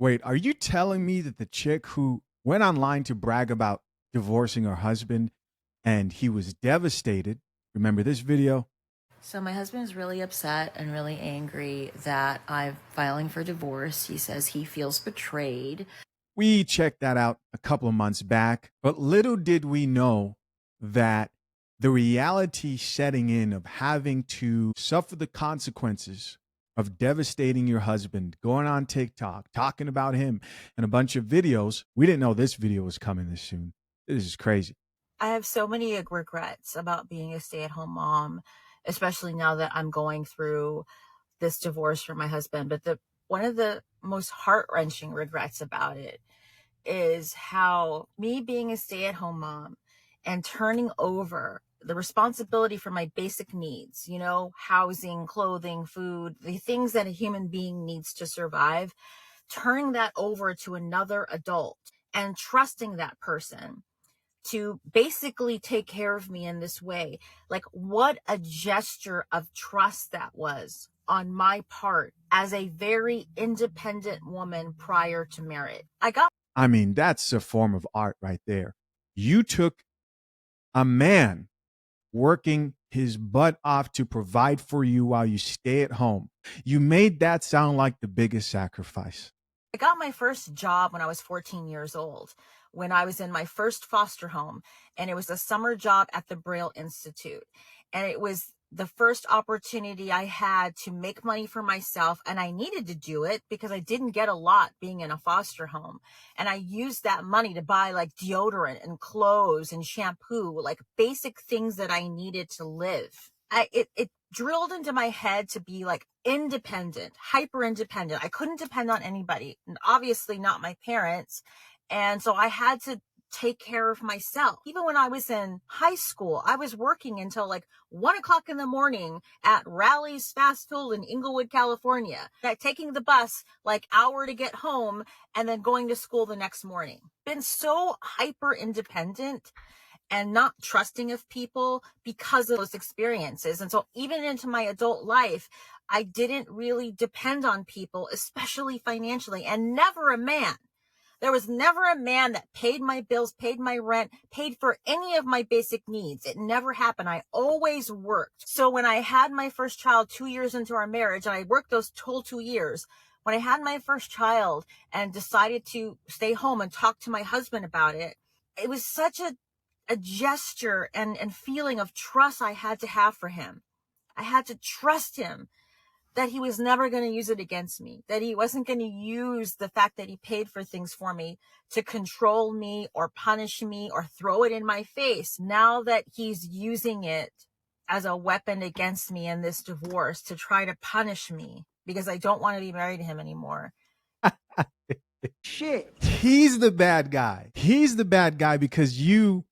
Wait, are you telling me that the chick who went online to brag about divorcing her husband and he was devastated? Remember this video? So my husband is really upset and really angry that I'm filing for divorce. He says he feels betrayed. We checked that out a couple of months back, but little did we know that the reality setting in of having to suffer the consequences of devastating your husband, going on TikTok, talking about him, and a bunch of videos. We didn't know this video was coming this soon. This is crazy. I have so many regrets about being a stay-at-home mom, especially now that I'm going through this divorce from my husband. But the one of the most heart-wrenching regrets about it is how me being a stay-at-home mom and turning over the responsibility for my basic needs, housing, clothing, food, the things that a human being needs to survive, turning that over to another adult and trusting that person to basically take care of me in this way. Like, what a gesture of trust that was on my part as a very independent woman prior to marriage. I mean, that's a form of art right there. You took a man working his butt off to provide for you while you stay at home. You made that sound like the biggest sacrifice. I got my first job when I was 14 years old, when I was in my first foster home, and it was a summer job at the Braille Institute. And it was the first opportunity I had to make money for myself, and I needed to do it because I didn't get a lot being in a foster home. And I used that money to buy like deodorant and clothes and shampoo, like basic things that I needed to live. It drilled into my head to be like independent, hyper independent. I couldn't depend on anybody, and obviously not my parents. And so I had to take care of myself. Even when I was in high school, I was working until like 1 o'clock in the morning at Rally's Fast Food in Inglewood, California, taking the bus like hour to get home and then going to school the next morning. Been so hyper independent and not trusting of people because of those experiences. And so even into my adult life, I didn't really depend on people, especially financially, and never a man. There was never a man that paid my bills, paid my rent, paid for any of my basic needs. It never happened. I always worked. So when I had my first child 2 years into our marriage, and I worked those whole 2 years, when I had my first child and decided to stay home and talk to my husband about it, it was such a gesture and feeling of trust I had to have for him. I had to trust him that he was never going to use it against me, that he wasn't going to use the fact that he paid for things for me to control me or punish me or throw it in my face. Now that he's using it as a weapon against me in this divorce to try to punish me because I don't want to be married to him anymore. Shit. He's the bad guy. He's the bad guy because you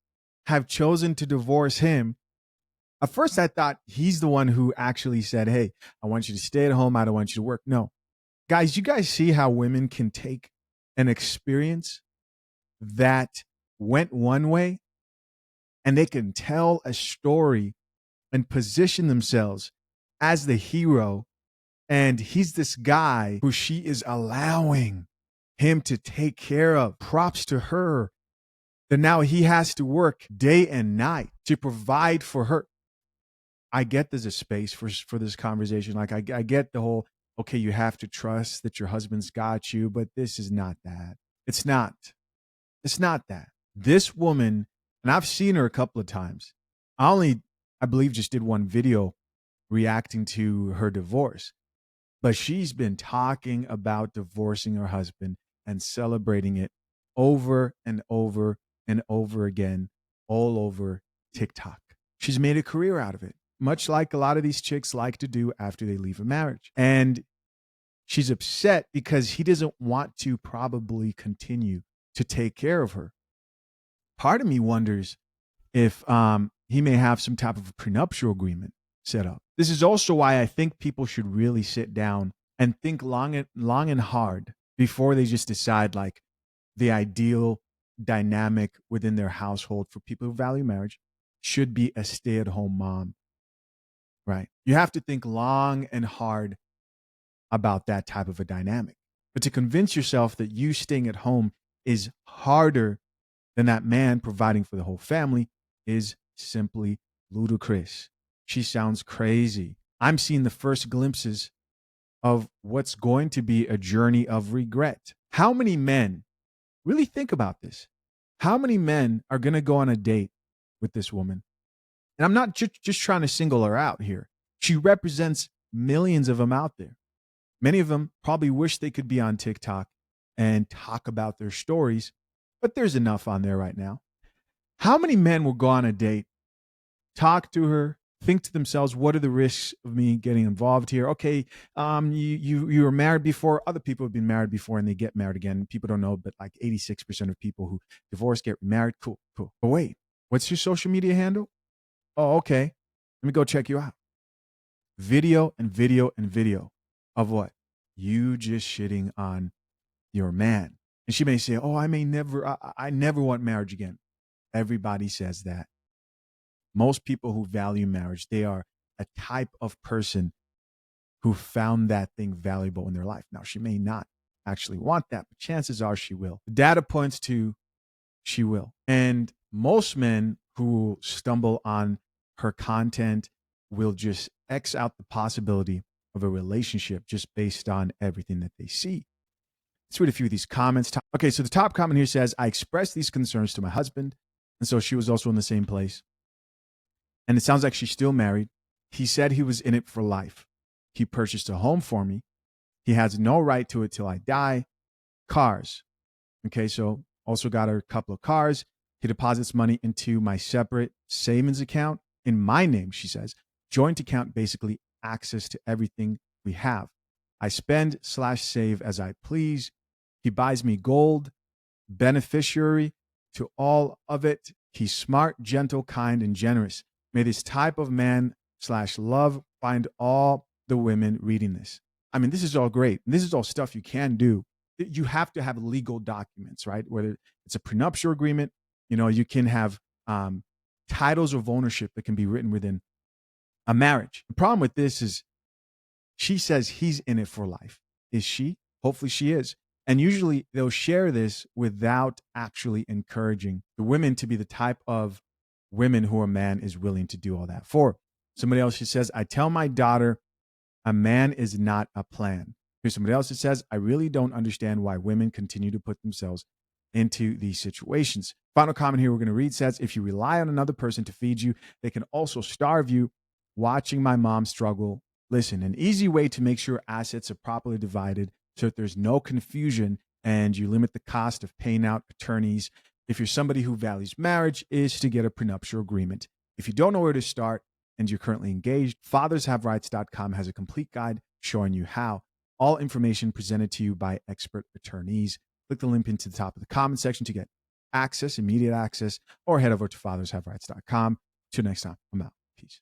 have chosen to divorce him. At first, I thought he's the one who actually said, hey, I want you to stay at home. I don't want you to work. No. Guys, you guys see how women can take an experience that went one way and they can tell a story and position themselves as the hero. And he's this guy who she is allowing him to take care of. Props to her that now he has to work day and night to provide for her. I get there's a space for this conversation. Like I get the whole, okay, you have to trust that your husband's got you, but this is not that. It's not. It's not that. This woman, and I've seen her a couple of times. I believe, just did one video reacting to her divorce, but she's been talking about divorcing her husband and celebrating it over and over and over again, all over TikTok. She's made a career out of it, much like a lot of these chicks like to do after they leave a marriage. And she's upset because he doesn't want to probably continue to take care of her. Part of me wonders if he may have some type of a prenuptial agreement set up. This is also why I think people should really sit down and think long and hard before they just decide like the ideal dynamic within their household for people who value marriage should be a stay-at-home mom. Right. You have to think long and hard about that type of a dynamic. But to convince yourself that you staying at home is harder than that man providing for the whole family is simply ludicrous. She sounds crazy. I'm seeing the first glimpses of what's going to be a journey of regret. How many men, really think about this, how many men are going to go on a date with this woman? And I'm not just trying to single her out here. She represents millions of them out there. Many of them probably wish they could be on TikTok and talk about their stories, but there's enough on there right now. How many men will go on a date, talk to her, think to themselves, what are the risks of me getting involved here? Okay, you were married before. Other people have been married before and they get married again. People don't know, but like 86% of people who divorce get married. Cool. But wait, what's your social media handle? Oh, okay. Let me go check you out. Video and video and video of what? You just shitting on your man. And she may say, oh, I never want marriage again. Everybody says that. Most people who value marriage, they are a type of person who found that thing valuable in their life. Now, she may not actually want that, but chances are she will. The data points to she will. And most men who stumble on her content will just X out the possibility of a relationship just based on everything that they see. Let's read a few of these comments. Okay, so the top comment here says, I expressed these concerns to my husband. And so she was also in the same place. And it sounds like she's still married. He said he was in it for life. He purchased a home for me. He has no right to it till I die. Cars. Okay, so also got her a couple of cars. He deposits money into my separate savings account in my name, she says. Joint account, basically access to everything we have. I spend/save as I please. He buys me gold, beneficiary to all of it. He's smart, gentle, kind, and generous. May this type of man/love find all the women reading this. I mean, this is all great. This is all stuff you can do. You have to have legal documents, right? Whether it's a prenuptial agreement, you can have titles of ownership that can be written within a marriage. The problem with this is she says he's in it for life. Is she? Hopefully she is. And usually they'll share this without actually encouraging the women to be the type of women who a man is willing to do all that for. Somebody else, she says, I tell my daughter a man is not a plan. Here's somebody else that says, I really don't understand why women continue to put themselves into these situations. Final comment here we're going to read says, if you rely on another person to feed you, they can also starve you. Watching my mom struggle. Listen, an easy way to make sure assets are properly divided so that there's no confusion and you limit the cost of paying out attorneys if you're somebody who values marriage is to get a prenuptial agreement. If you don't know where to start and you're currently engaged, fathershaverights.com has a complete guide showing you how. All information presented to you by expert attorneys. Click the link into the top of the comment section to get access, immediate access, or head over to fathershaverights.com. Till next time, I'm out. Peace.